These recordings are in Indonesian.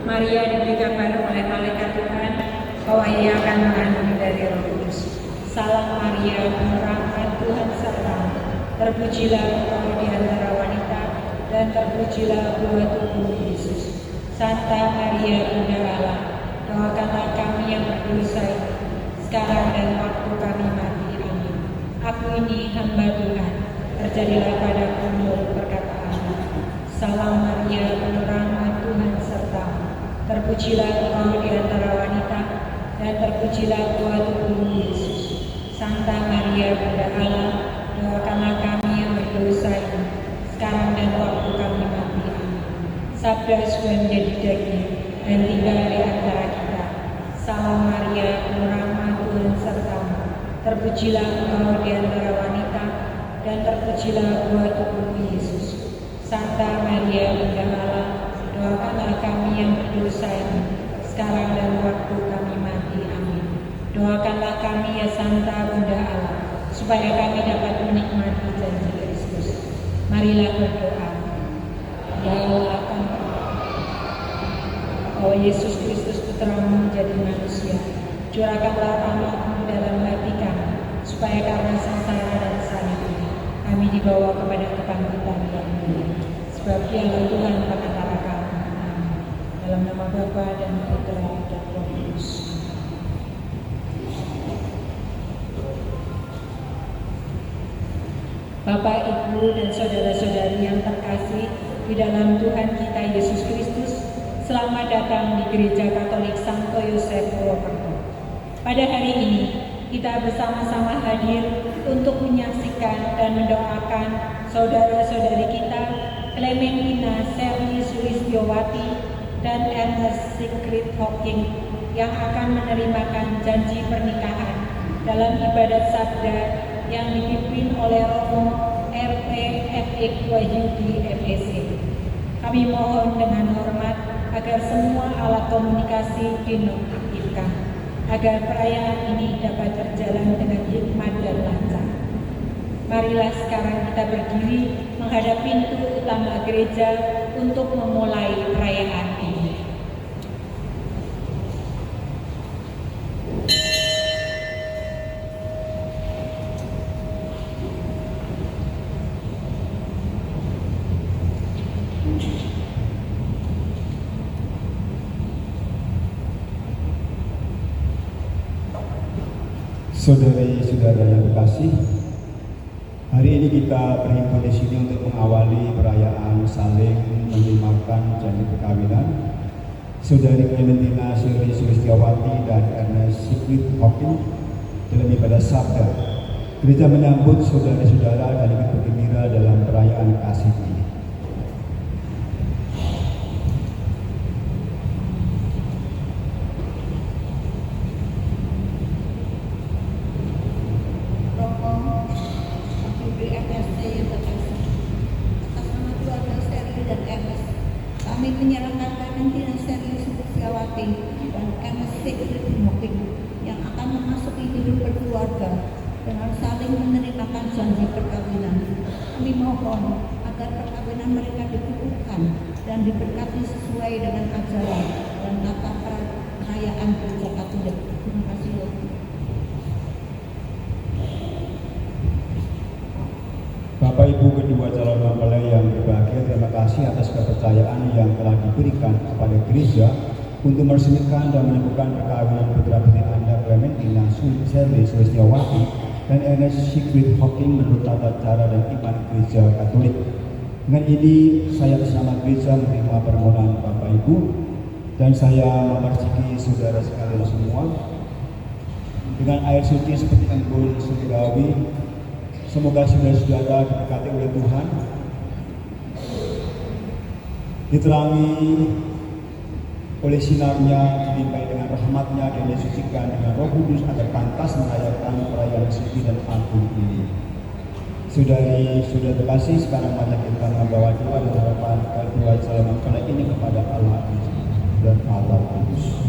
Maria diberi kabar oleh malaikat Tuhan bahwa ia akan mengandung dari Roh Kudus. Salam Maria, penuh rahmat, Tuhan sertamu. Terpujilah engkau di antara wanita, dan terpujilah buah tubuhmu Yesus. Santa Maria, Bunda Allah, doakanlah kami yang berdosa ini, sekarang dan waktu kami mati. Amin. Aku ini hamba Tuhan, terjadilah padaku menurut perkataanmu. Salam Maria, penuh rahmat, Tuhan sertamu. Terpujilah engkau di antara wanita, dan terpujilah buah tubuhmu Yesus. Santa Maria, Bunda Allah, doakanlah kami yang berdosa ini, sekarang dan waktu kami mati. Amin. Sabda sudah menjadi daging dan tinggal di antara kita. Salam Maria, penuh rahmat, Tuhan sertamu. Terpujilah engkau di antara wanita, dan terpujilah buah tubuhmu Yesus. Santa Maria, Bunda Allah, doakanlah kami yang berdosa ini, sekarang dan waktu kami mati. Amin. Doakanlah kami ya Santa Bunda Allah, supaya kami dapat menikmati janji Kristus. Marilah berdoa. Ya Allah, bahwa Yesus Kristus Putramu menjadi manusia, curahkanlah rahmat-Mu dalam hati kami, supaya karena sengsara dan salib ini kami dibawa kepada kebangkitan yang mulia. Sebab Dialah Tuhan pengantara kami. Amin. Dalam nama Bapa dan Putra dan Roh Kudus. Bapak, Ibu, dan saudara-saudari yang terkasih di dalam Tuhan kita Yesus Kristus, selamat datang di Gereja Katolik Santo Yosef Purwokerto. Pada hari ini, kita bersama-sama hadir untuk menyaksikan dan mendoakan saudara-saudari kita Clementina Sherly Sulistyowati dan Ernest Sigrid Hocking yang akan menerimakan janji pernikahan dalam ibadat sabda yang dipimpin oleh Romo RT FX Wahyudi FEC. Kami mohon dengan hormat agar semua alat komunikasi dinonaktifkan, agar perayaan ini dapat berjalan dengan hikmat dan lancar. Marilah sekarang kita berdiri menghadap pintu utama gereja untuk memulai perayaan ini. Saudari-saudara yang terkasih, hari ini kita berhimpun di sini untuk mengawali perayaan saling menerimakan janji perkawinan Saudari Clementina Sherly Sulistyowati dan Ernest Sigrid Hocking dalam ibadah sabda. Gereja menyambut saudara-saudara dan ikut bergembira dalam perayaan kasih ini. Kami menyerahkan Clementina Sherly Sulistyowati dan Ernest Sigrid Hocking yang akan memasuki hidup berkeluarga dengan saling menerimakan janji perkawinan. Kami mohon agar perkawinan mereka dikukuhkan dan diberkati sesuai dengan ajaran dan tata perayaan Gereja Katolik. Terima kasih. Bapak Ibu kedua calon mempelai yang berbahagia, terima kasih atas kepercayaan yang telah diberikan kepada gereja untuk meresmikan dan meneguhkan perkawinan putra-putri Anda Clementina Sherly Sulistyowati dan Ernest Sigrid Hocking menurut tata cara dan iman gereja Katolik. Dengan ini saya atas nama gereja menerima permohonan Bapak Ibu dan saya memerciki saudara sekalian semua dengan air suci seperti embun surgawi. Semoga saudara-saudara diberkati oleh Tuhan, diterangi oleh sinarnya, dilimpahi dengan rahmatnya, dan disucikan dengan Roh Kudus agar pantas merayakan perayaan suci dan agung ini. Saudari-saudara terkasih, sekarang mari kita membawa doa dan harapan kedua calon mempelai ini kepada Allah dan Allah Kudus.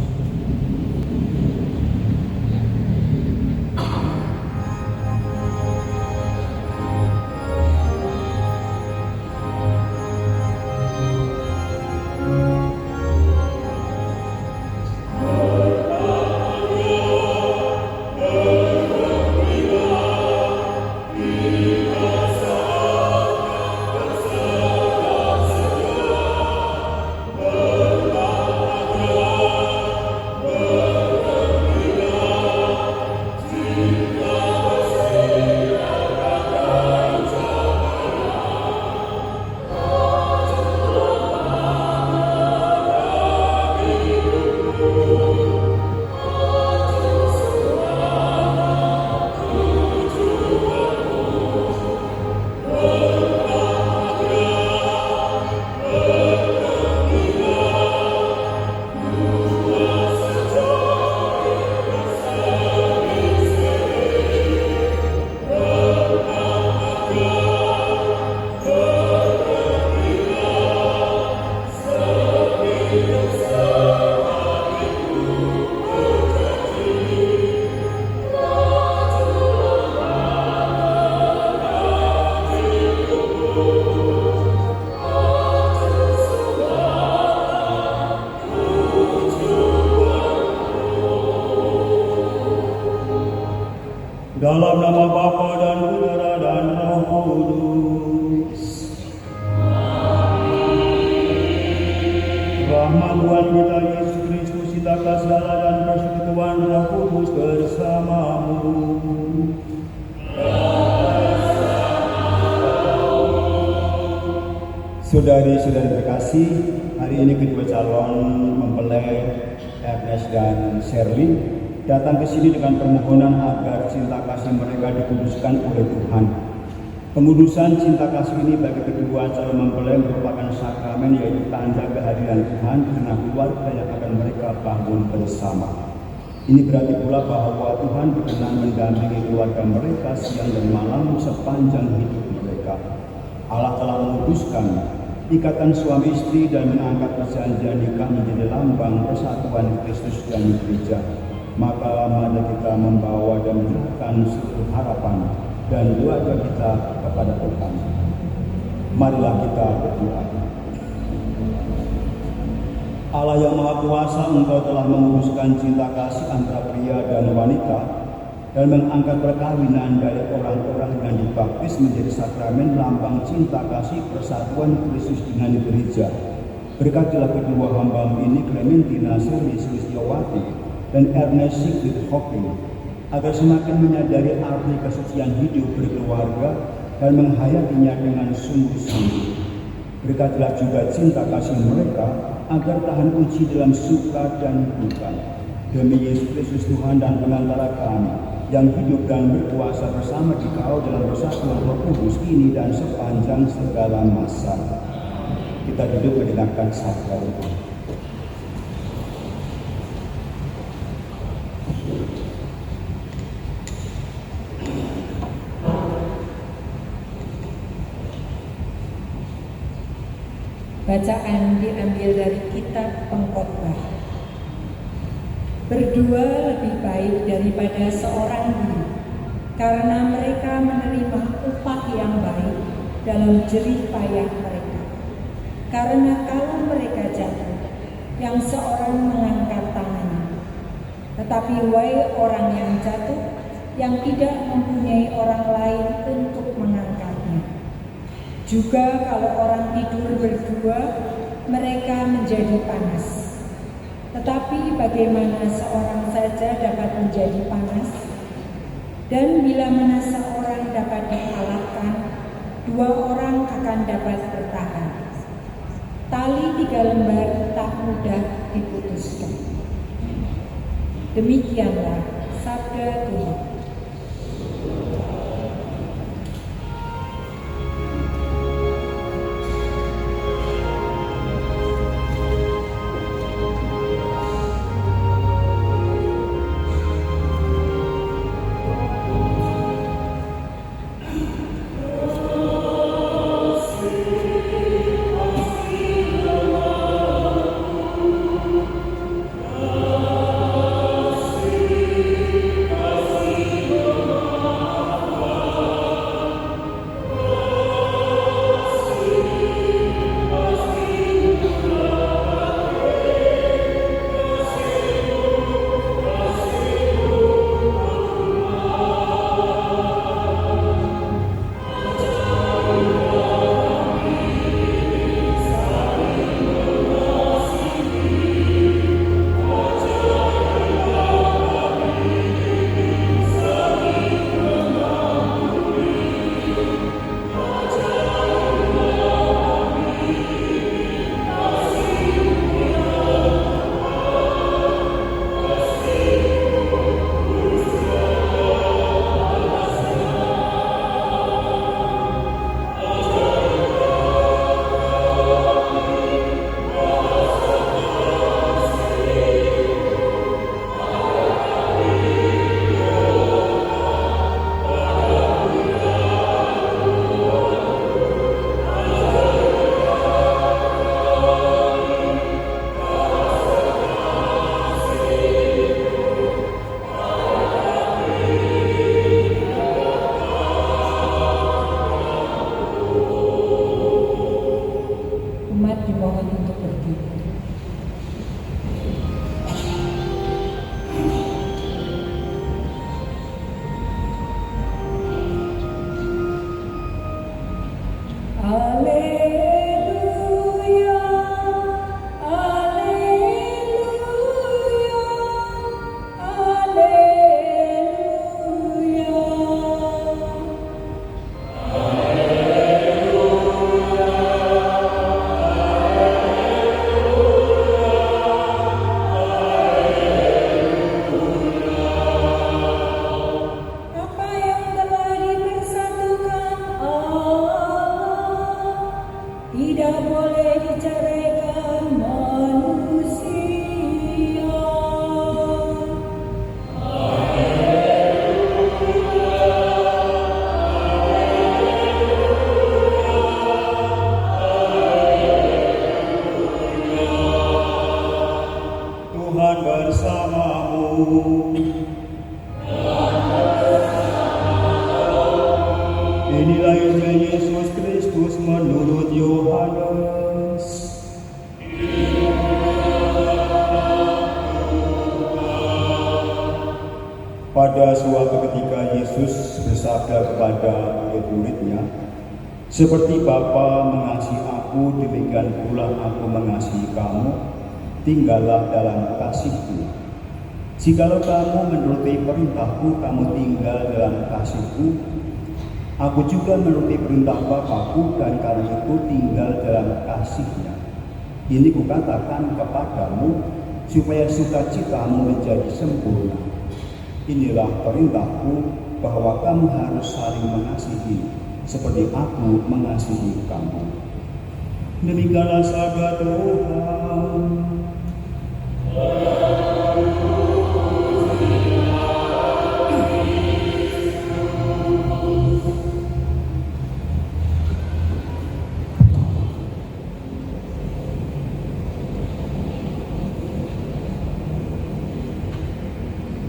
Tuhan kita Yesus Kristus, cinta kasih Allah dan persekutuan Roh Kudus bersamamu. Saudari-saudari terkasih, hari ini kedua calon mempelai Ernest dan Shirley datang ke sini dengan permohonan agar cinta kasih mereka dikuduskan oleh Tuhan. Pengudusan cinta kasih ini bagi kedua calon mempelai merupakan sakramen, yaitu tanda kehadiran Tuhan di tengah keluarga yang akan mereka bangun bersama. Ini berarti pula bahwa Tuhan berkenan mendampingi keluarga mereka siang dan malam sepanjang hidup mereka. Allah telah menguduskan ikatan suami istri dan mengangkat perjanjian nikah menjadi lambang persatuan Kristus dan gereja. Maka mari kita membawa dan menyerahkan seluruh harapan dan doa kita kepada Tuhan. Marilah kita berdoa. Allah yang Maha Kuasa, Engkau telah menguruskan cinta kasih antara pria dan wanita dan mengangkat perkawinan dari orang-orang yang dibaptis menjadi sakramen lambang cinta kasih persatuan Kristus dengan gereja. Berkatilah kedua hamba ini, Clementina Shirley Sulistyawati dan Ernest Sigrid Hoping, agar semakin menyadari arti kesucian hidup berkeluarga dan menghayatinya dengan sungguh-sungguh. Berkatilah juga cinta kasih mereka agar tahan uji dalam suka dan duka. Demi Yesus Kristus Tuhan dan pengantara kami, yang hidup dan berkuasa bersama di Kau dalam persatuan Roh Kudus ini dan sepanjang segala masa. Kita duduk mendengarkan sabda itu. Bacaan diambil dari kitab Pengkhotbah. Berdua lebih baik daripada seorang diri, karena mereka menerima upah yang baik dalam jerih payah mereka. Karena kalau mereka jatuh, yang seorang mengangkat tangannya. Tetapi wahai orang yang jatuh, yang tidak mempunyai orang lain untuk mengangkatnya. Juga kalau orang tidur berdua, mereka menjadi panas. Tetapi bagaimana seorang saja dapat menjadi panas? Dan bila mana seorang dapat dikalahkan, dua orang akan dapat bertahan. Tali 3 lembar tak mudah diputuskan. Demikianlah sabda Tuhan. Tuhan bersamamu. Inilah Injil Yesus Kristus menurut Yohanes. Pada suatu ketika Yesus bersabda kepada murid-muridnya, "Seperti Bapa mengasihi aku, demikian pula aku mengasihi kamu. Tinggallah dalam kasih-Ku. Jikalau kamu menuruti perintah-Ku, kamu tinggal dalam kasih-Ku. Aku juga menuruti perintah Bapa-Ku dan karena itu tinggal dalam kasih-Nya. Ini kukatakan kepadamu supaya sukacitamu menjadi sempurna. Inilah perintah-Ku, bahwa kamu harus saling mengasihi seperti aku mengasihi kamu." Demikianlah sabda Tuhan.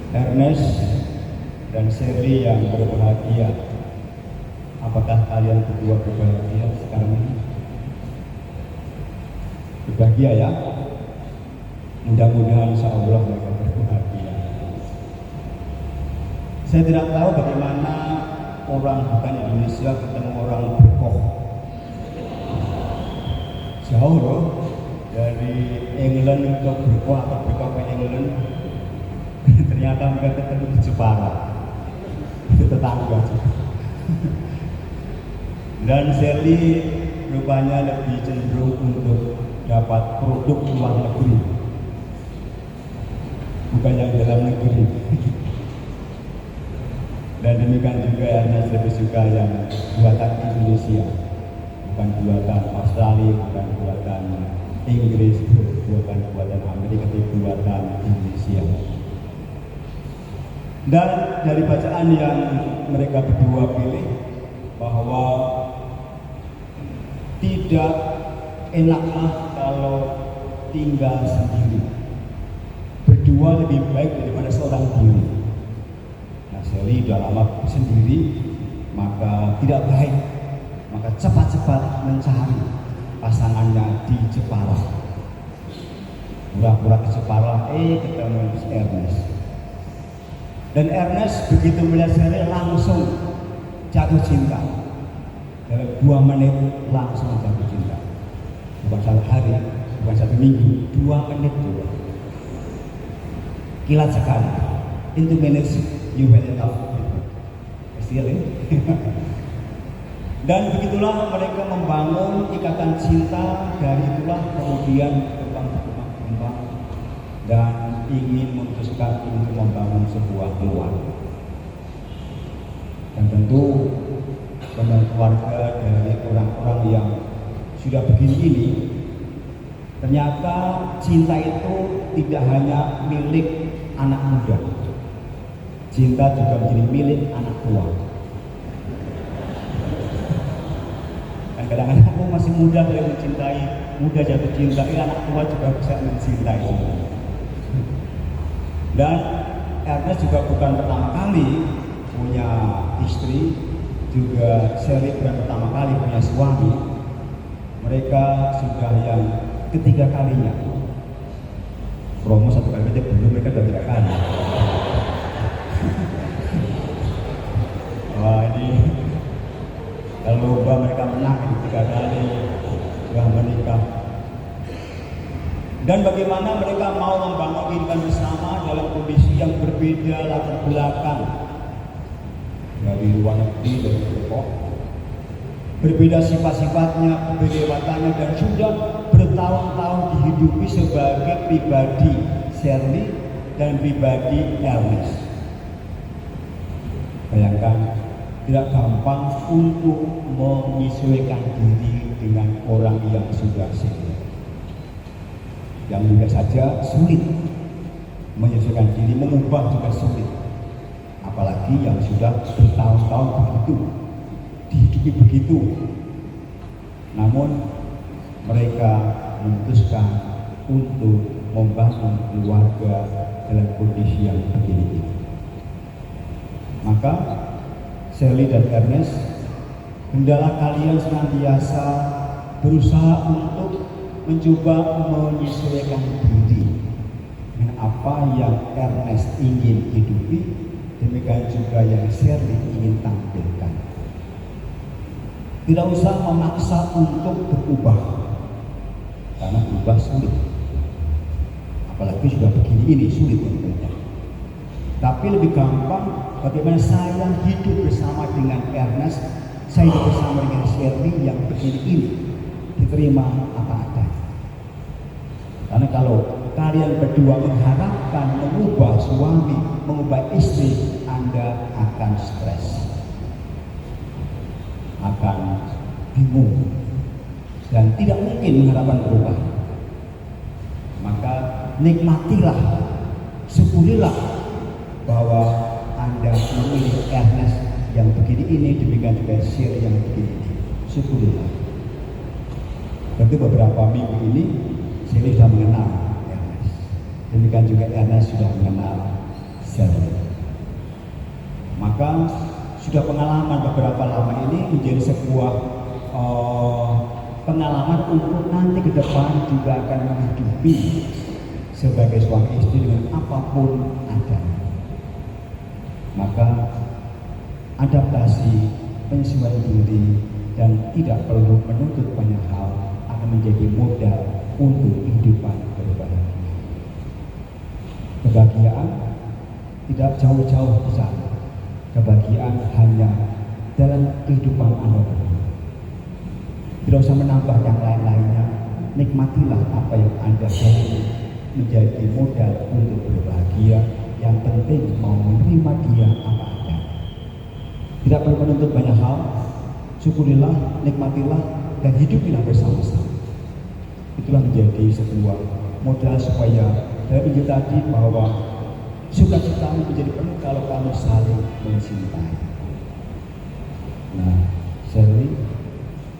Ernest dan Shirley yang berbahagia, apakah kalian berdua berbahagia sekarang ini? Berbahagia ya? Mudah-mudahan insya Allah mereka berbahagia. Saya tidak tahu bagaimana orang bukan Indonesia ketemu orang berkoh. Jauh loh, dari England ke berkoh atau berkoh ke England. Ternyata mereka ketemu di Jepara, itu tetangga. Dan Sally rupanya lebih cenderung untuk dapat produk luar negeri, bukan yang dalam negeri. Dan demikian juga Ernest lebih suka yang buatan Indonesia, bukan buatan Australia, bukan buatan Inggris, bukan buatan Amerika, tapi buatan Indonesia. Dan dari bacaan yang mereka berdua pilih, bahwa tidak enaklah kalau tinggal sendiri. Berdua lebih baik daripada seorang diri. Nah, Sally sudah lama sendiri, maka tidak baik. Maka cepat-cepat mencari pasangannya di Jepara. Pura-pura ke Jepara, ketemu Ernest. Dan Ernest begitu melihat Sally langsung jatuh cinta. Dalam 2 menit langsung jatuh cinta. Bukan 1 hari, bukan 1 minggu, 2 menit juga. Kilat sekali. In 2 minutes you fell in love. Still ini. Dan begitulah mereka membangun ikatan cinta. Dari itulah kemudian berkembang dan ingin memutuskan untuk membangun sebuah keluarga. Dan tentu keluarga dari orang-orang yang sudah begini ini, ternyata cinta itu tidak hanya milik anak muda, cinta juga menjadi milik anak tua. Dan kadang-kadang aku masih muda boleh mencintai, muda jatuh cinta, anak tua juga bisa mencintai. Dan Ernest juga bukan pertama kali punya istri, juga Sally bukan pertama kali punya suami. Mereka sudah yang ketiga kalinya. Promo 1 kali aja belum, mereka sudah 3 kali. Wah, ini kalau lomba mereka menang 3 kali sudah menikah. Dan bagaimana mereka mau membangun kehidupan bersama dalam kondisi yang berbeda latar belakang, dari luar negeri, dari Tiongkok, berbeda sifat-sifatnya, berbeda wataknya, dan sudah bertahun-tahun dihidupi sebagai pribadi Shirley dan pribadi Ernest. Bayangkan, tidak gampang untuk menyesuaikan diri dengan orang yang sudah senior. Yang muda saja sulit menyesuaikan diri, mengubah juga sulit. Apalagi yang sudah bertahun-tahun begitu, dihidupi begitu. Namun mereka memutuskan untuk membangun keluarga dalam kondisi yang begini ini. Maka Sally dan Ernest, hendaklah kalian senantiasa berusaha untuk mencoba menyesuaikan diri dengan apa yang Ernest ingin hidupi, demikian juga yang Sally ingin tampilkan. Tidak usah memaksa untuk berubah, karena berubah sulit. Apalagi sudah begini ini sulit untuk berubah. Tapi lebih gampang bagaimana saya hidup bersama dengan Ernest, saya hidup bersama dengan Sally yang begini ini, diterima apa adanya. Karena kalau kalian berdua mengharapkan mengubah suami, mengubah istri, Anda akan stres, akan bingung, dan tidak mungkin mengharapkan perubahan. Maka nikmatilah, syukurilah bahwa Anda memilih Ernest yang begini ini, demikian juga Sally yang begini ini. Syukurilah. Tentu beberapa minggu ini Sally sudah mengenal Ernest, demikian juga Ernest sudah mengenal Sally. Maka sudah pengalaman beberapa lama ini menjadi sebuah pengalaman untuk nanti ke depan juga akan menghidupi sebagai suami istri dengan apapun adanya. Maka adaptasi, penyesuaian diri, dan tidak perlu menuntut banyak hal akan menjadi modal untuk kehidupan berbahagia. Kebahagiaan tidak jauh-jauh di sana. Kebahagiaan hanya dalam kehidupan Anda berdua. Tidak usah menambah yang lain-lainnya. Nikmatilah apa yang Anda jalani menjadi modal untuk berbahagia. Yang penting mau menerima dia apa adanya. Tidak perlu menuntut banyak hal. Syukurilah, nikmatilah, dan hidupilah bersama-sama. Itulah menjadi sebuah modal supaya dari Injil tadi bahwa sukacitamu menjadi penuh kalau kamu saling mencintai. Nah, Sally,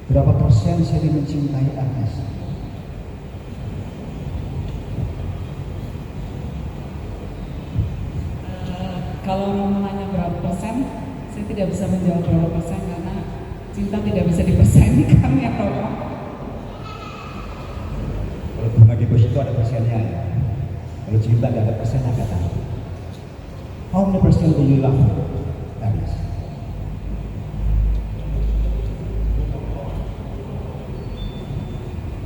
berapa persen Sally mencintai Ernest? Kalau menanya berapa persen, saya tidak bisa menjawab berapa persen karena cinta tidak bisa dipersenikan ya Bapak. Kalau bunga deposito ada persennya ya. Kalau cinta tidak ada persennya kata. How many percent do you love Ernest?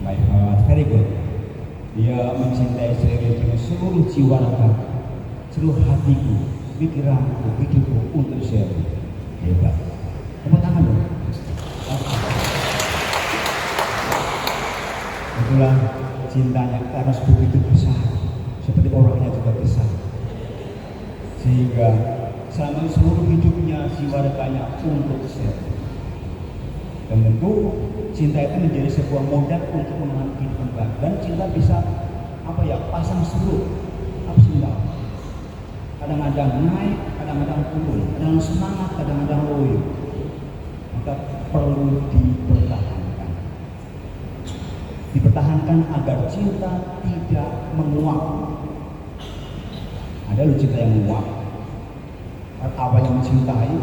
My heart, very good. Dia mencintai Sally dengan seluruh jiwa raga, seluruh hatiku, pikiranku, hidupku untuk Sally. Hebat. Tepuk tangan dong. Itulah cintanya karena begitu besar, seperti orangnya juga besar. Sehingga selama seluruh hidupnya jiwa raganya untuk Sally. Dan tentu cinta itu menjadi sebuah modal untuk mengalami kehidupan baru. Dan cinta bisa pasang surut, ups and down. Kadang-kadang naik, kadang-kadang turun, kadang semangat, kadang-kadang loyo. Maka perlu dipertahankan. Dipertahankan agar cinta tidak menguap. Ada loh cinta yang menguap. Awalnya mencintai,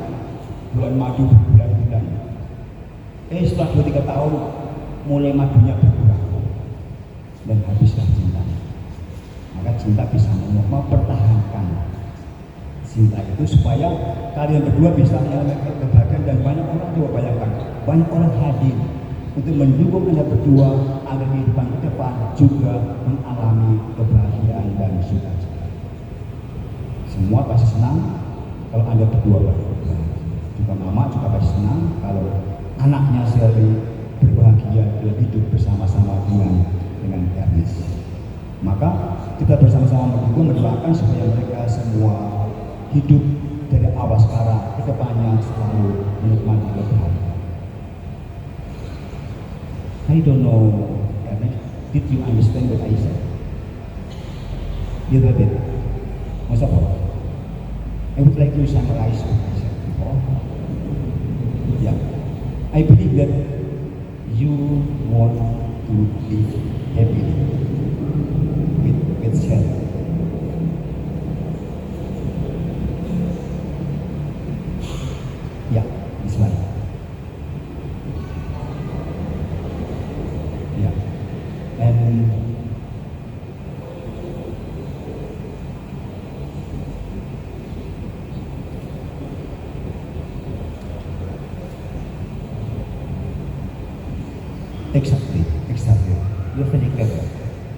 bulan madu berbulan-bulan. Setelah 2-3 tahun mulai madunya berkurang dan habislah cinta. Maka cinta bisa mempertahankan cinta itu supaya kalian berdua bisa mengalami kebahagiaan. Dan banyak orang, coba bayangkan, banyak orang hadir untuk mendukung Anda berdua agar kehidupan ke depan juga mengalami kebahagiaan dan sukacita. Semua pasti senang kalau Anda berdua berbahagia. Juga mama juga pasti senang kalau anaknya Sally berbahagia dalam hidup bersama-sama dengan Ernest. Maka kita bersama-sama mendukung, mendoakan supaya mereka semua hidup dari awal sekarang ke depannya selalu menikmati kebahagiaan. I don't know, Ernest, did you understand what I said? Little bit. Most of all, I would like to summarize what I said before. Yeah, I believe that you want to live happily with Exactly. You're very clever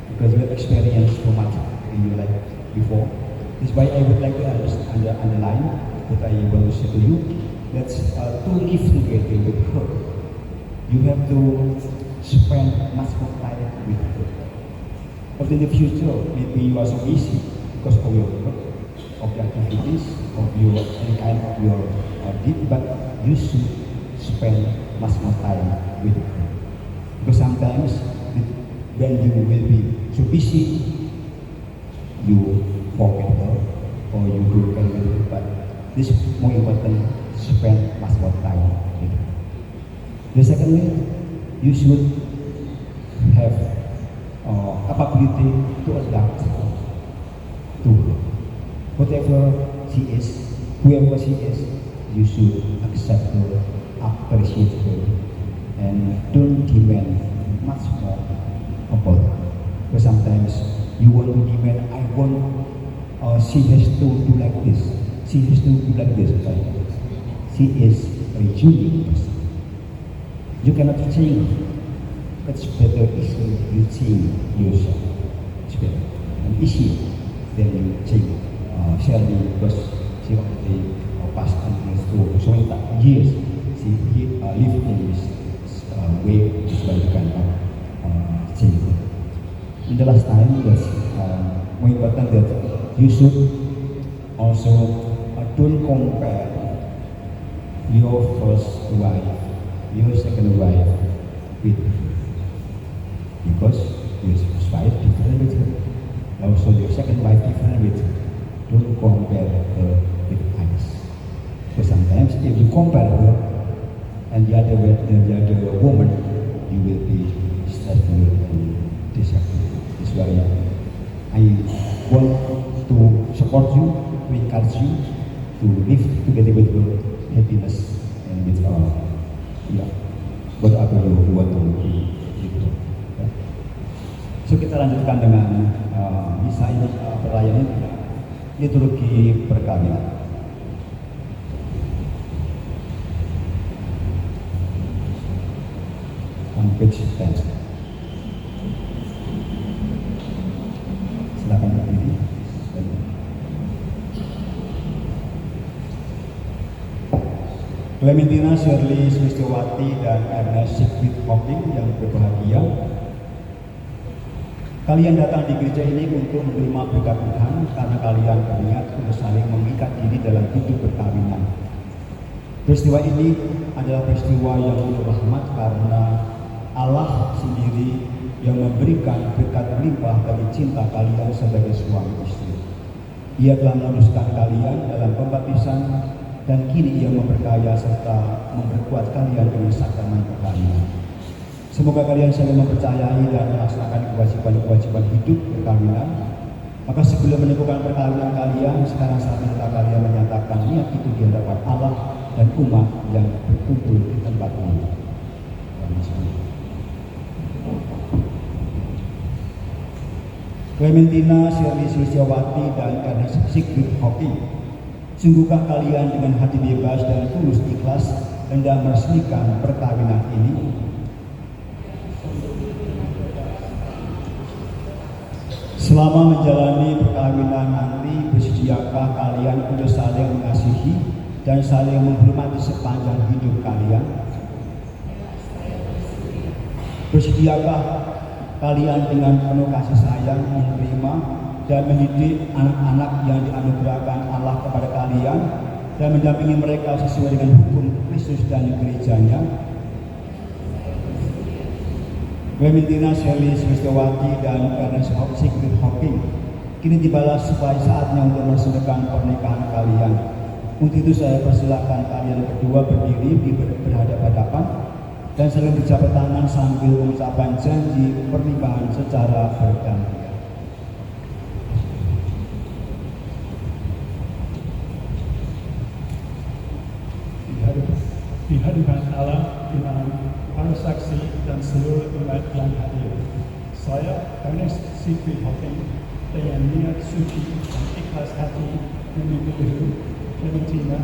because you have experienced so much in your life before. That's why I would like to underline what I want to say to you. That's to live together with her. You have to spend much more time with her. But in the future, maybe you are so busy because of your work, of the activities, of your any kind of your deed, but you should spend much more time with her. Because sometimes when you will be so busy, you forget her or you do can with her. But this is more important, spend much more time with her. The second way, you should have capability to adapt to her. Whatever she is, whoever she is, you should accept her, appreciate her, and don't demand much more about her. Because sometimes you want to demand, I want, she has to do like this, she has to do like this, but she is a unique person. You cannot change her. It's better if you change yourself. It's better and easier than you change Shirley, because she already passed on through so many years. She lived in this way, so you cannot change it. In the last time, that's more important that you should also don't compare your first wife, your second wife with her. Because your first wife different with her, also your second wife different with her. Don't compare her with others. So sometimes if you compare her and the other woman, you will be stressful and disappointed. That's why I want to support you, to encourage you to live together with your happiness and with whatever you want to do. So kita lanjutkan dengan misa ini, perayaan ini, liturgi perkawinan. On page 10. Silakan berdiri. Clementina Shirley Swistiawati dan Ernest Sigrid Hocking yang berbahagia, kalian datang di gereja ini untuk menerima berkat Tuhan karena kalian berniat untuk saling mengikat diri dalam hidup perkawinan. Peristiwa ini adalah peristiwa yang penuh rahmat karena Allah sendiri yang memberikan berkat melimpah bagi cinta kalian sebagai suami istri. Ia telah meneruskan kalian dalam pembaptisan dan kini ia memperkaya serta memperkuat kalian dengan sakramen perkawinan. Semoga kalian saling mempercayai dan melaksanakan kewajiban-kewajiban hidup perkawinan. Maka sebelum meneguhkan perkawinan kalian, sekarang saatnya kalian menyatakan niat itu di hadapan Allah dan umat yang berkumpul di tempat ini. Clementina Shirley Swistiawati dan Ernest Sigrid Hocking, sungguhkah kalian dengan hati bebas dan tulus ikhlas hendak meresmikan perkawinan ini? Selama menjalani perkawinan nanti, bersediakah kalian untuk saling mengasihi dan saling menghormati sepanjang hidup kalian? Bersediakah kalian dengan penuh kasih sayang menerima dan mendidik anak-anak yang dianugerahkan Allah kepada kalian dan mendampingi mereka sesuai dengan hukum Kristus dan gerejanya? Clementina Shirley Swistiawati dan Ernest Sigrid Hocking, kini tibalah saatnya untuk meresmikan pernikahan kalian. Untuk itu saya persilakan kalian berdua berdiri berhadapan-hadapan dan saling berjabat tangan sambil mengucapkan janji pernikahan secara bergantian. Di hadapan Allah dengan para saksi dan seluruh umat yang hadir, saya Ernest Sigrid Hocking dengan niat suci dan ikhlas hati memilih Clementina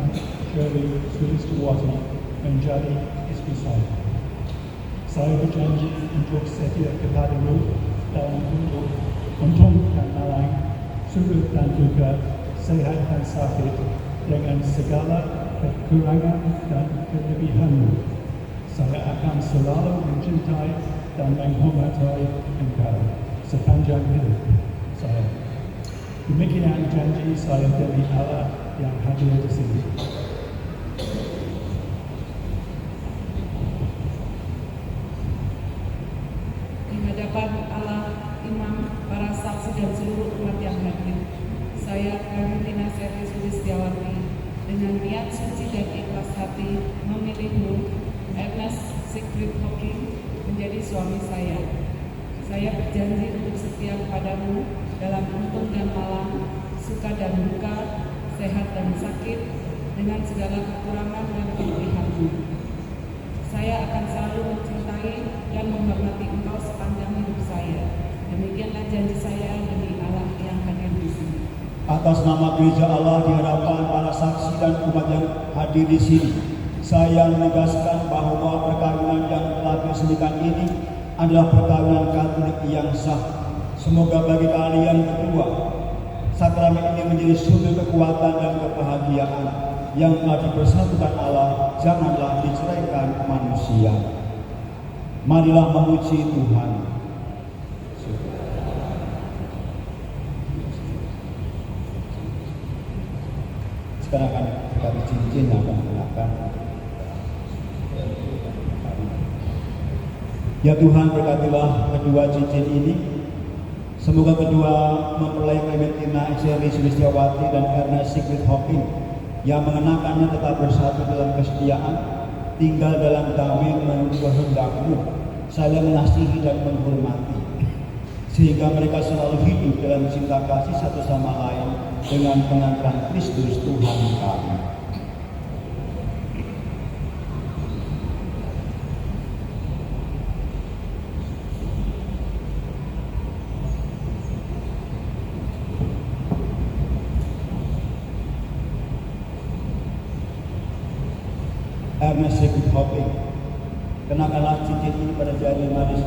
Shirley Swistiawati menjadi istri saya. Saya berjanji untuk setia kepadamu dalam untung dan malang, suka dan duka, sehat dan sakit, dengan segala kekurangan dan kelebihanmu. Saya akan selalu mencintai dan menghormati engkau sepanjang hidup saya. Demikian janji saya demi Allah yang hadir di sini. Di hadapan Allah, imam, para saksi dan seluruh umat yang hadir, saya Clementina Seri Sulistiawati dengan niat suci dan ikhlas hati memilihmu, Ernest Siegfried Hocking, menjadi suami saya. Saya berjanji untuk setia kepadamu dalam untung dan malang, suka dan duka, sehat dan sakit, dengan segala kekurangan dan kelebihanmu. Saya akan selalu mencintai dan menghormati engkau sepanjang hidup saya. Demikianlah janji saya demi Allah yang hadir di sini. Atas nama Gereja Allah di hadapan para saksi dan umat yang hadir di sini, saya menegaskan bahwa perkawinan yang telah diresmikan ini adalah perkawinan Katolik yang sah. Semoga bagi kalian berdua, sakramen ini menjadi sumber kekuatan dan kebahagiaan yang telah dipersatukan Allah, janganlah diceraikan manusia. Marilah memuji Tuhan. Sekarang akan berkati cincin yang akan dikenakan. Ya Tuhan, berkatilah kedua cincin ini. Semoga kedua mempelai Clementina Seri Sulistiawati dan Ernest Siegfried Hocking yang mengenakannya tetap bersatu dalam kesetiaan, tinggal dalam damai menurut kehendak-Mu, saling mengasihi dan menghormati, sehingga mereka selalu hidup dalam cinta kasih satu sama lain dengan pengantaran Kristus Tuhan kami. Ernest Siegfried Hocking, kenakanlah cincin ini pada jari manis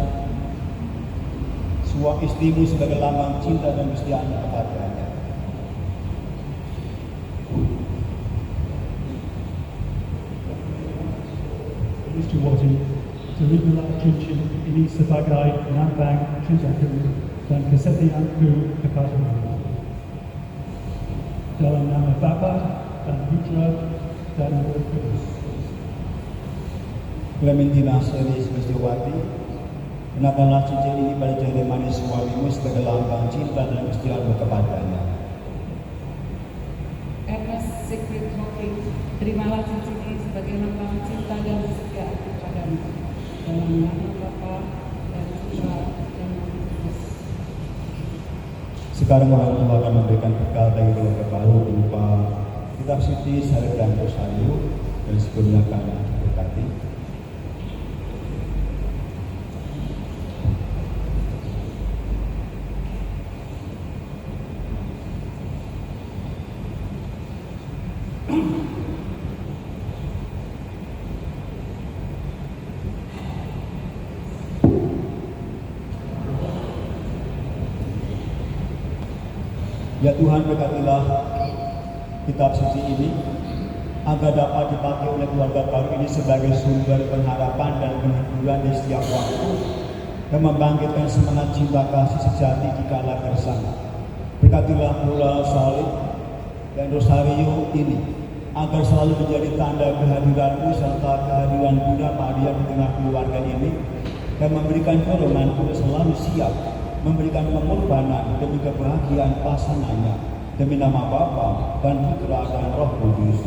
suami istrimu sebagai lambang cinta dan kesetiaan kepadanya. Mr. Wati, terimalah cincin ini sebagai lambang cintaku dan kesetiaanku kepadamu. Dalam nama Bapa dan Putra dan Roh Kudus. Clementina Seri Sulistiawati, kenakanlah cincin ini pada jari manis suamimu sebagai lambang cinta dan kesetiaanmu kepadanya. Ernest Siegfried Hocking, terimalah cincin ini sebagai lambang cinta dan kesetiaan kepadamu. Dalam nama Bapa dan Putra dan Roh Kudus. Sekarang orang tua akan memberikan bekal bagi keluarga baru berupa kitab suci, salib dan rosario, dan sebelumnya akan diberkati. Ya Tuhan, berkatilah kitab suci ini agar dapat dipakai oleh keluarga baru ini sebagai sumber pengharapan dan penghiburan di setiap waktu dan membangkitkan semangat cinta kasih sejati di kala gersang. Berkatilah pula salib dan rosario ini agar selalu menjadi tanda kehadiran-Mu serta kehadiran Bunda Maria di tengah keluarga ini dan memberikan dorongan untuk selalu siap memberikan pengorbanan demi kebahagiaan pasangannya demi nama Bapa dan Putra dan Roh Kudus.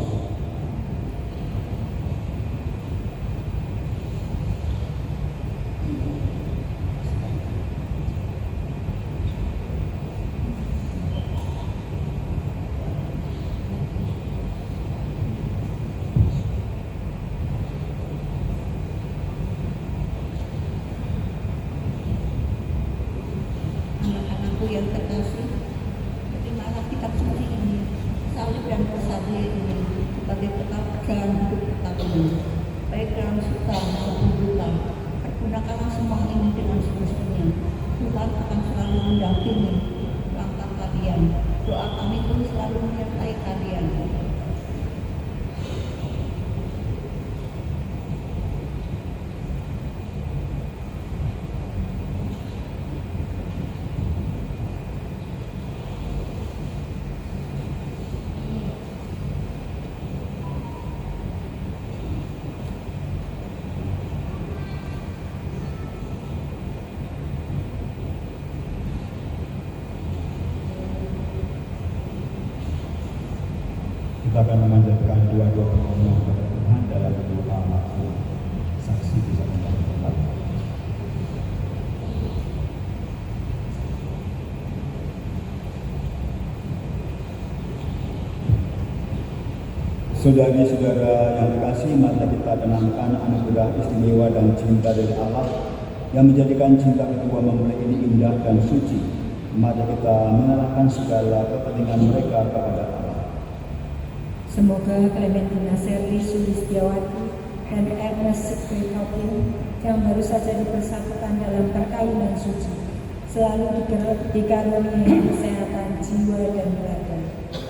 Anak-anakku yang terkasih, terimalah kitab suci ini, salib dan rosario ini sebagai bekal perjalanan hidup kalian, baik dalam suka maupun duka, Gunakanlah semua ini dengan semestinya. Tuhan akan selalu mendampingi langkah kalian. Doa kami pun selalu menyertai kalian. Kita akan memanjatkan dua-dua permohonan kepada Tuhan dalam doa makhluk. Saksi bisa kembali ke tempat. Saudari-saudara yang terkasih, mari kita tenangkan anugerah istimewa dan cinta dari Allah yang menjadikan cinta kedua mempelai ini indah dan suci. Mari kita mengarahkan segala kepentingan mereka kepada Allah. Semoga Clementina Serli Sulistiawati dan Ernest Sigfrid Hopin yang baru saja dipersatukan dalam perkawinan suci selalu dikaruniai kesehatan jiwa dan raga.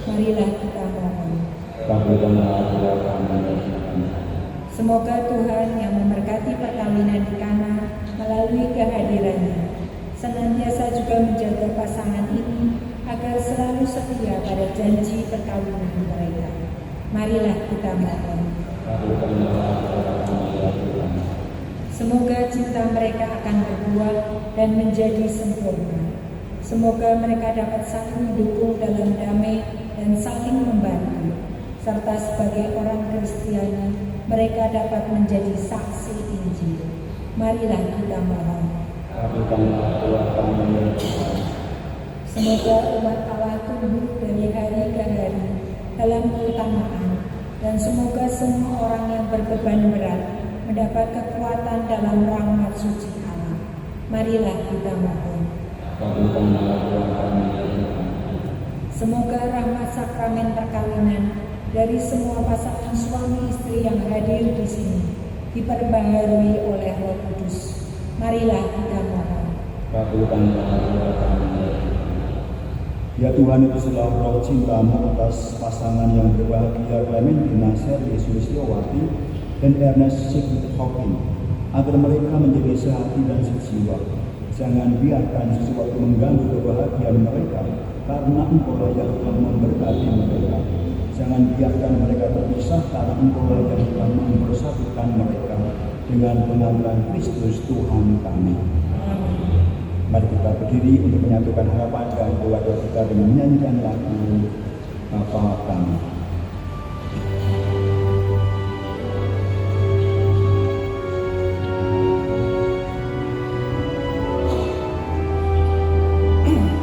Marilah kita mohon. Semoga Tuhan yang memberkati perkawinan di Kana melalui kehadirannya senantiasa juga menjaga pasangan ini agar selalu setia pada janji perkawinan mereka. Marilah kita mohon. Semoga cinta mereka akan berbuah dan menjadi sempurna. Semoga mereka dapat saling mendukung dalam damai dan saling membantu. Serta sebagai orang Kristiani, mereka dapat menjadi saksi Injil. Marilah kita mohon. Semoga umat Allah tumbuh dari hari ke hari dalam keutamaan, dan semoga semua orang yang berbeban berat mendapat kekuatan dalam rahmat suci Allah. Marilah kita mohon. Semoga rahmat sakramen perkawinan dari semua pasangan suami istri yang hadir di sini diperbaharui oleh Roh Kudus. Marilah kita mohon. Ya Tuhan, itu adalah roh cintamu atas pasangan yang berbahagia Clementina Serli Sulistiawati dan Ernest Sigfrid Hopin, agar mereka menjadi sehati dan sejiwa. Jangan biarkan sesuatu mengganggu kebahagiaan mereka, karena Engkau yang telah memberkati mereka. Jangan biarkan mereka terpisah, karena Engkau yang telah mempersatukan mereka dengan pengadilan Kristus Tuhan kami. Mari kita berdiri untuk menyatukan harapan dan doa-doa kita dengan menyanyikan lagu Bapa Kami. Amen.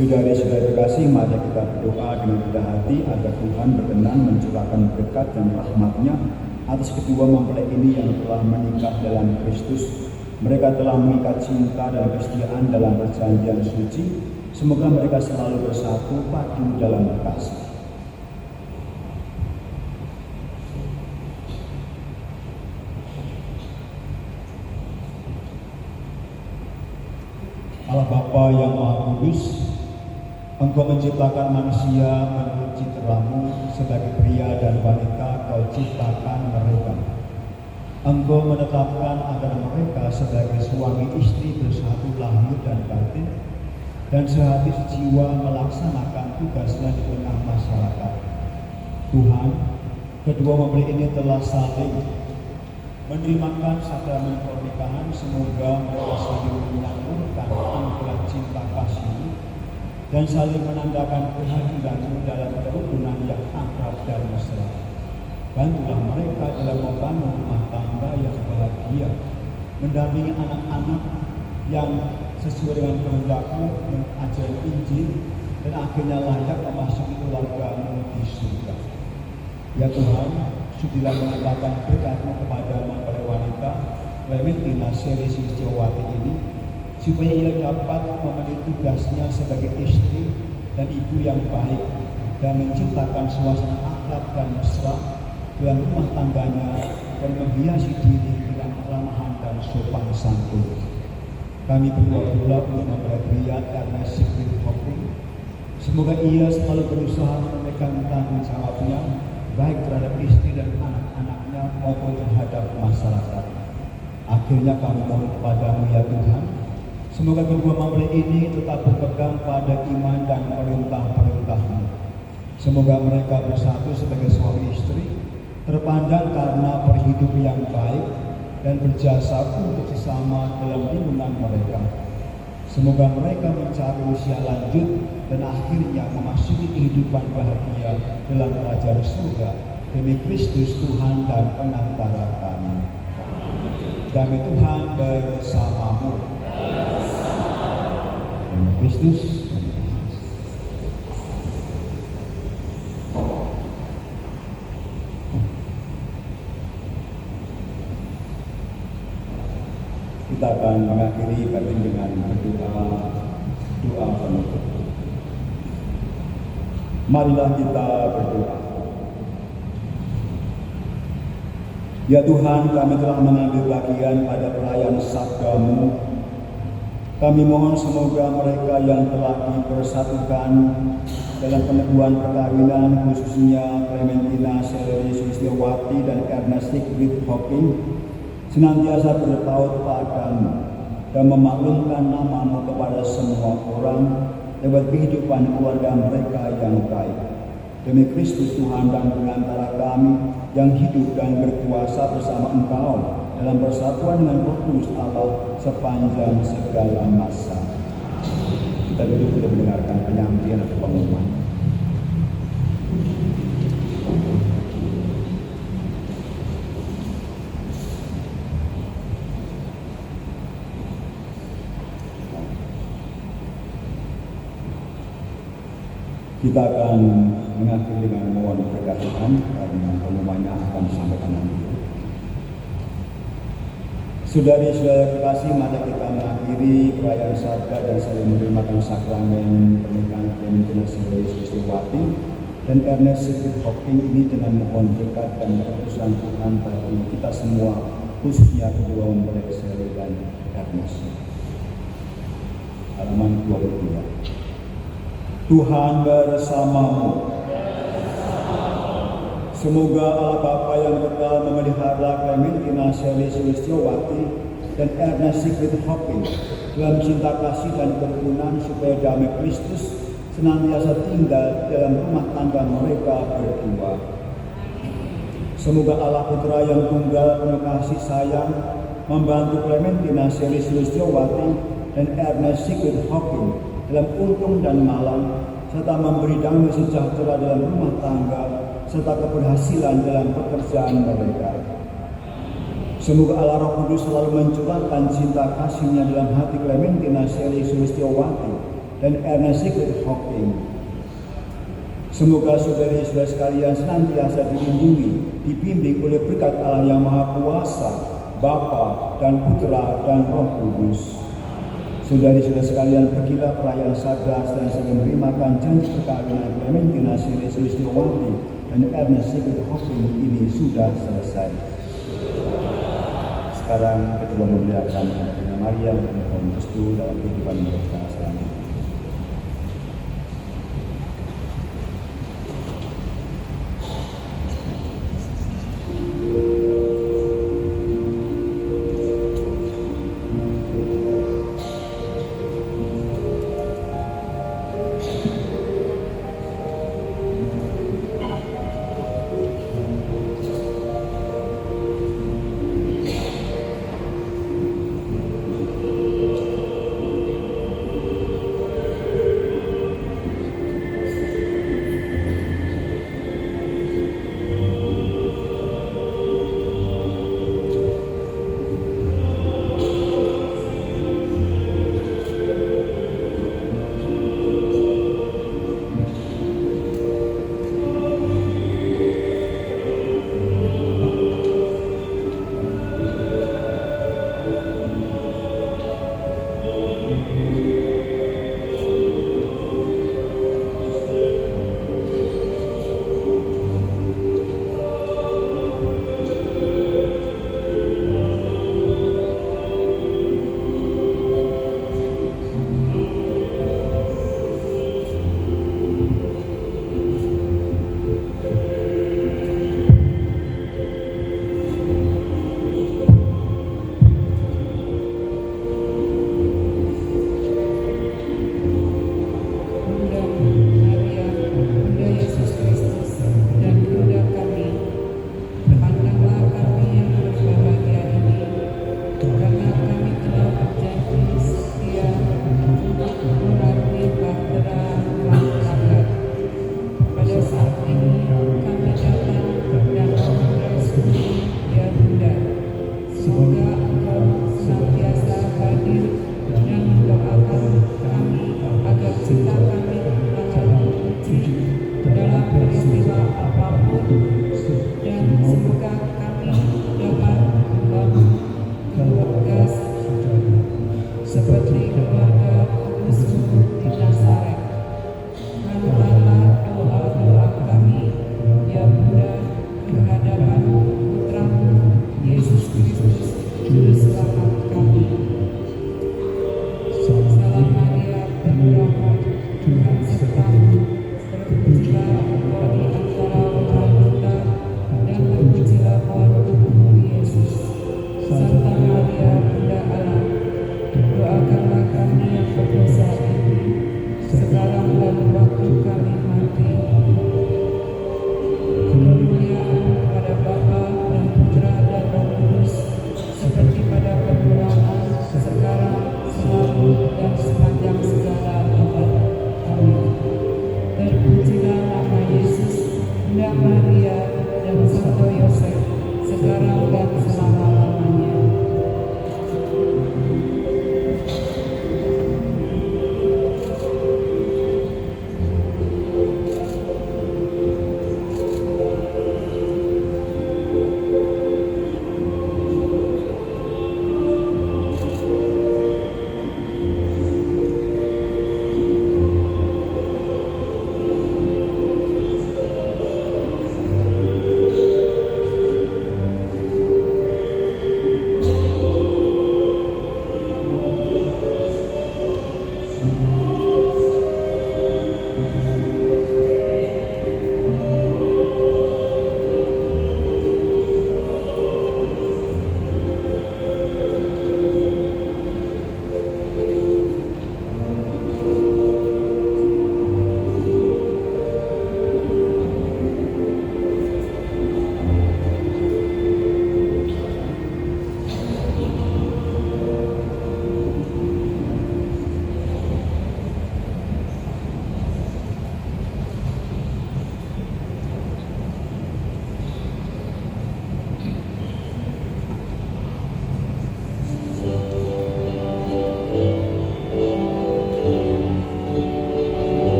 Saudari-saudari terkasih, mari kita berdoa dengan rendah hati agar Tuhan berkenan mencurahkan berkat dan rahmat-Nya atas kedua mempelai ini yang telah menikah dalam Kristus. Mereka telah mengikat cinta dan kesetiaan dalam perjanjian suci. Semoga mereka selalu bersatu padu dalam kasih. Allah Bapa yang Maha Kudus, Engkau menciptakan manusia menurut citra-Mu, sebagai pria dan wanita Kau ciptakan mereka. Engkau menetapkan agar mereka sebagai suami istri bersatu lahir dan batin, dan sehati sejiwa melaksanakan tugasnya di tengah masyarakat. Tuhan, kedua mempelai ini telah saling menerimakan sakramen pernikahan. Semoga mereka saling menyalurkan anugerah cinta kasih dan saling menandakan kehadiran dalam kerukunan yang akrab dan mesra. Bantulah mereka dalam membangun rumah tangga yang bahagia, mendampingi anak-anak yang sesuai dengan kehendak-Mu mengajari Injil, dan akhirnya layak memasuki keluarga-Mu di surga. Ya Tuhan, sudilah mengatakan berkat-Mu kepada mempelai wanita Clementina Seri Sulistiawati ini, supaya ia dapat memenuhi tugasnya sebagai istri dan ibu yang baik, dan menciptakan suasana akrab dan mesra dalam rumah tangganya, dan menghiasi diri dengan keramahan dan sopan santun. Kami berdoa pula untuk mempelai pria Ernest Sigrid Hopping. Semoga ia selalu berusaha memegang tanggung jawabnya, baik terhadap istri dan anak-anaknya maupun terhadap masyarakat. Akhirnya kami mohon kepada-Mu ya Tuhan, semoga kedua mempelai ini tetap berpegang pada iman dan perintah-perintah-Mu. Semoga mereka bersatu sebagai suami istri, terpandang karena perhidupan yang baik, dan berjasa untuk sesama dalam lingkungan mereka. Semoga mereka mencari usia lanjut dan akhirnya memasuki kehidupan bahagia dalam kerajaan surga demi Kristus Tuhan dan Pengantara kami. Damai Tuhan bersama-Mu. Demi Kristus. Kita akan mengakhiri batin dengan doa penutup. Marilah kita berdoa. Ya Tuhan, kami telah mengambil bagian pada perayaan sabda-Mu. Kami mohon semoga mereka yang telah dipersatukan dalam peneguhan perkawinan, khususnya Clementina Seri Sulistiawati dan Ernest Sigrid Hopping, senantiasa bertaut padamu dan memaklumkan nama-Mu kepada semua orang lewat kehidupan keluarga mereka yang baik. Demi Kristus Tuhan dan Pengantara kami yang hidup dan berkuasa bersama Engkau dalam persatuan dengan Roh Kudus Allah sepanjang segala masa. Kita duduk untuk mendengarkan penyampaian atau pengumuman. Kita akan mengakhiri dengan mohon berkat Tuhan karena pengumumannya akan disampaikan nanti. Saudari-saudara terkasih, mari kita mengakhiri perayaan sabda dan saling menerimakan sakramen pernikahan Clementina Seri Sulistiawati dan Ernest Sigrid Hopping ini dengan mohon berkat dan keputusan Tuhan bagi kita semua, khususnya kedua mempelai Seri dan Ernest. Halaman 22. Tuhan bersama-Mu. Semoga Allah Bapa yang kekal memelihara Clementina Seri Sulistiawati dan Ernest Sigrid Hopping dalam cinta kasih dan kerukunan, supaya damai Kristus senantiasa tinggal dalam rumah tangga mereka berdua. Semoga Allah Putra yang tunggal penuh kasih sayang membantu Clementina Seri Sulistiawati dan Ernest Sigrid Hopping dalam untung dan malang, serta memberi damai sejahtera dalam rumah tangga, serta keberhasilan dalam pekerjaan mereka. Semoga Allah Roh Kudus selalu mencurahkan cinta kasih-Nya dalam hati Clementina Seri Sulistiawati dan Ernest Sigrid Hocking. Semoga saudari-saudara sekalian senantiasa dilindungi, dibimbing oleh berkat Allah yang Maha Kuasa, Bapa dan Putra dan Roh Kudus. Saudari-saudara sekalian, pergilah perayaan Sadas dan segera menerimakan janji perkawinan Clementina Siri Sulistiawati dan Ernest Sigrid Hocking ini sudah selesai. Sekarang kita memuliakan Bunda Maria dan mohon restu dalam kehidupan mereka selamanya.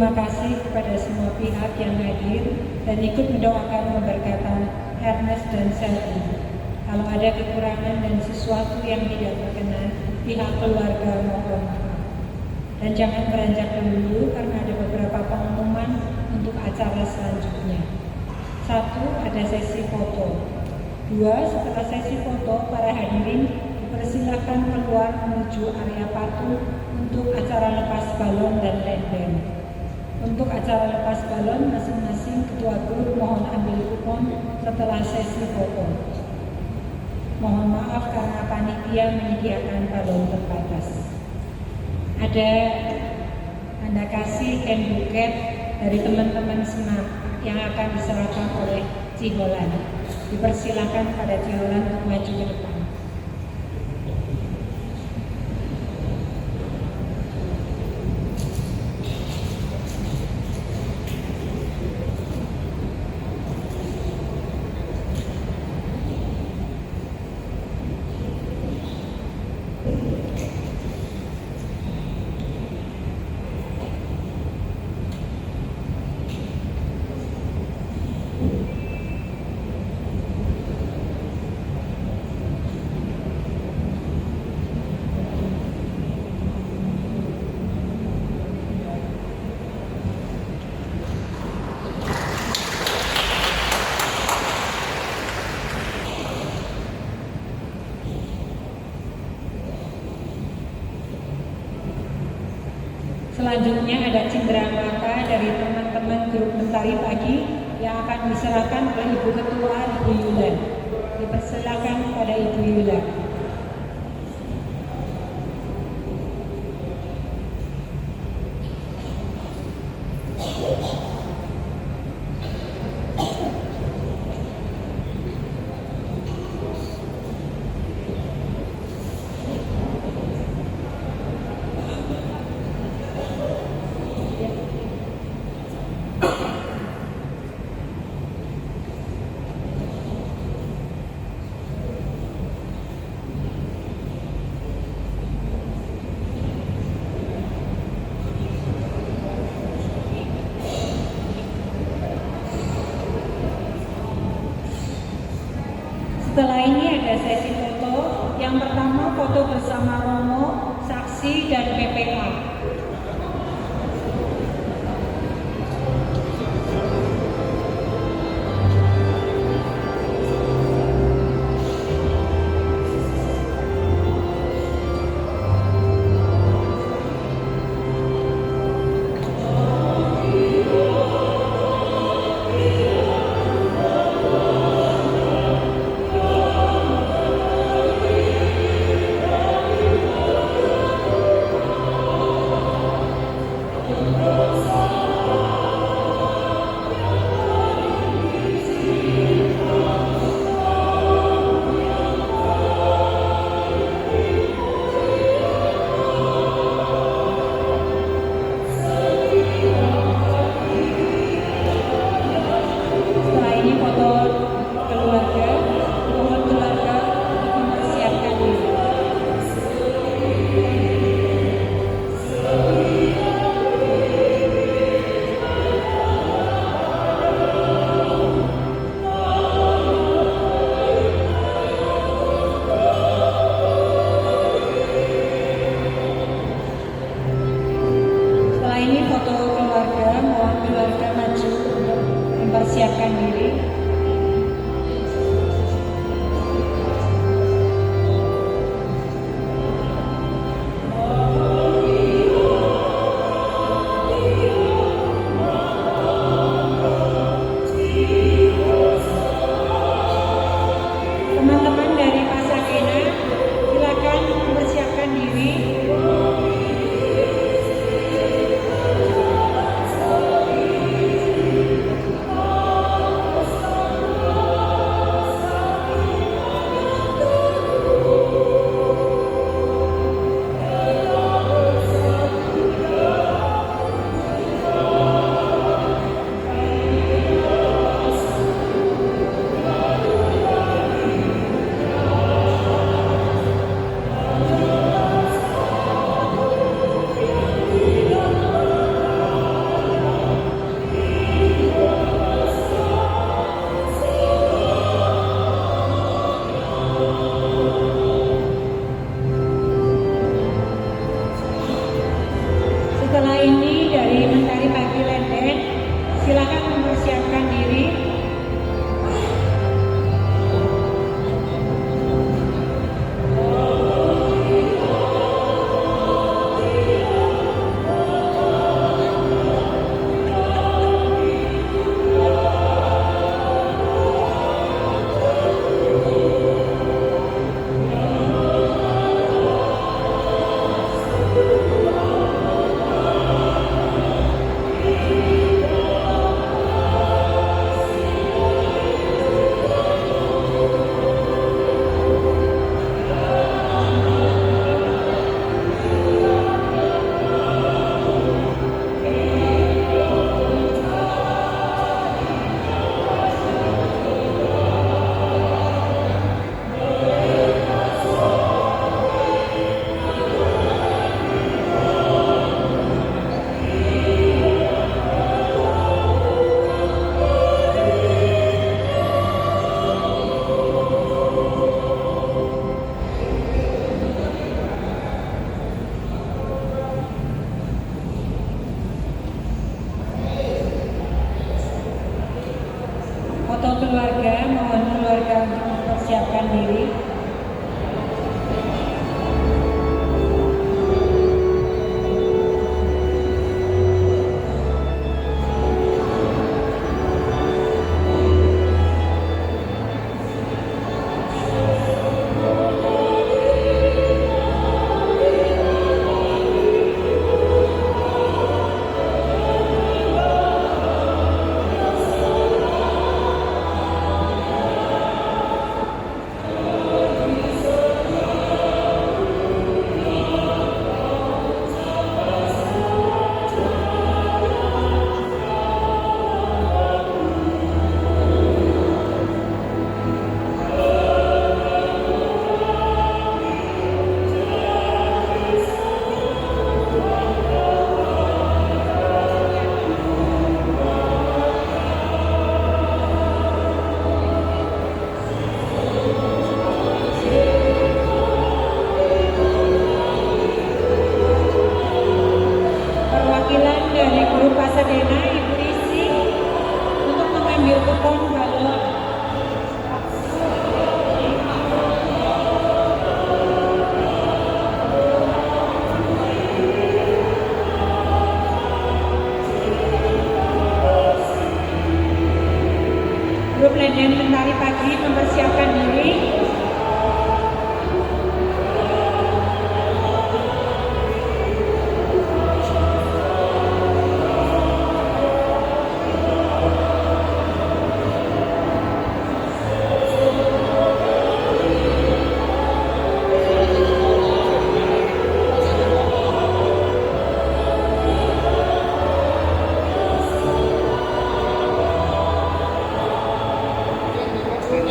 Terima kasih kepada semua pihak yang hadir dan ikut mendoakan pemberkatan Ernest dan Selvi. Kalau ada kekurangan dan sesuatu yang tidak berkenan, pihak keluarga mohon maaf. Dan jangan beranjak dulu karena ada beberapa pengumuman untuk acara selanjutnya. 1. Ada sesi foto. 2. Setelah sesi foto, para hadirin dipersilakan keluar menuju area patung untuk acara lepas balon dan lenden. Untuk acara lepas balon, masing-masing ketua grup mohon ambil kupon setelah sesi foto. Mohon maaf karena panitia menyediakan balon terbatas. Ada tanda kasih and buket dari teman-teman senam yang akan diserahkan oleh Ciholan. Dipersilakan pada Ciholan untuk maju ke depan. Selanjutnya ada cendramata dari teman-teman grup Mentari Pagi yang akan diserahkan oleh Ibu Ketua, Ibu Yulan. Dipersilakan kepada Ibu Yulan. Setelah ini ada sesi foto. Yang pertama foto bersama Romo, saksi dan PPA.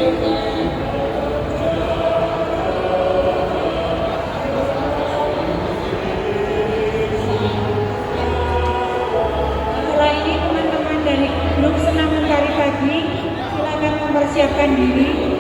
Setelah ini teman-teman dari grup senam mentari pagi silakan mempersiapkan diri.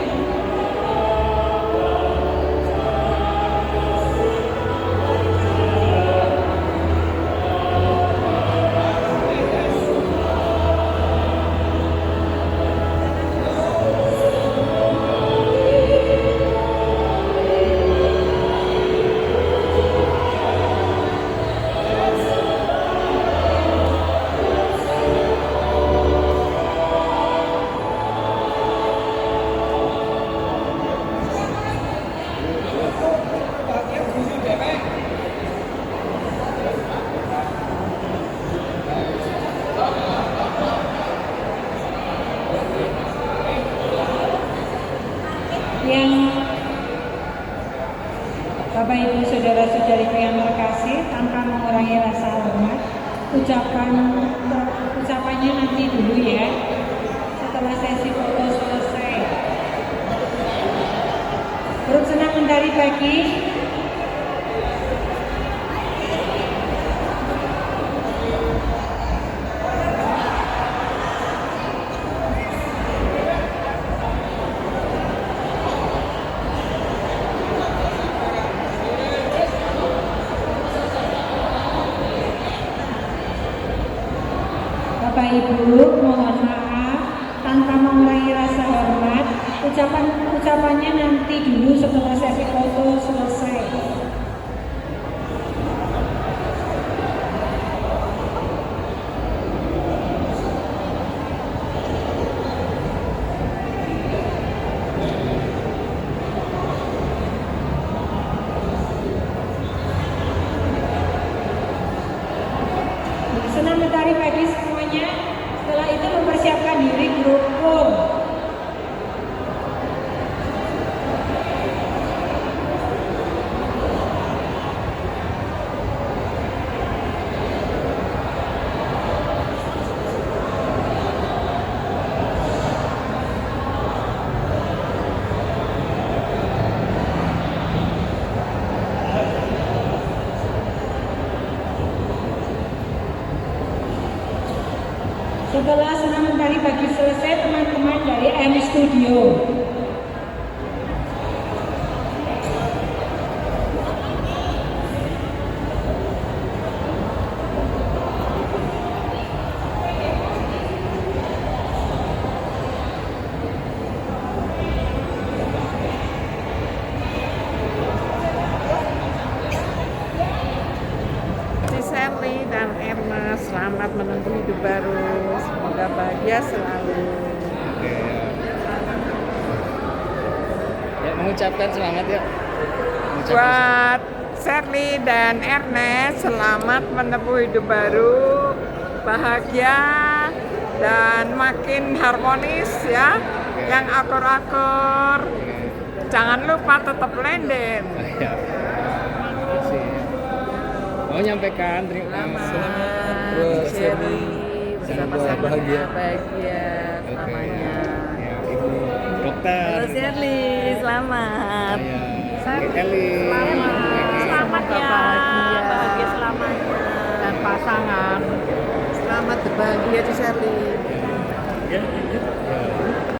Yang Bapak Ibu Saudara-saudariku yang terkasih, tanpa mengurangi rasa hormat, ucapannya nanti dulu ya, setelah sesi foto selesai. Grup senam mentari pagi, Bapak Ibu, mohon maaf, tanpa mengurangi rasa hormat, ucapannya nanti dulu setelah sesi foto selesai. Senam mentari pagi semuanya. Setelah itu mempersiapkan diri grup home. Setelah senam mentari pagi selesai, teman-teman dari M Studio. Sherly dan Erna, selamat menempuh hidup baru. Semoga bahagia selalu. Oke, ya, mengucapkan selamat ya. Buat Sherly dan Ernest, selamat menempuh hidup baru, bahagia dan makin harmonis ya. Yang akur-akur. Jangan lupa tetap lenden. Ya, terima kasih. Mau nyampaikan terima Selamat Buat Sherly, bersama-sama bahagia. bahagia Oke, selamanya. ya, Ibu Dokter. Sherly, selamat. Ya, Eli. Selamat ya, bahagia selamanya. Dan pasangan, selamat berbahagia di Sherly. Ya,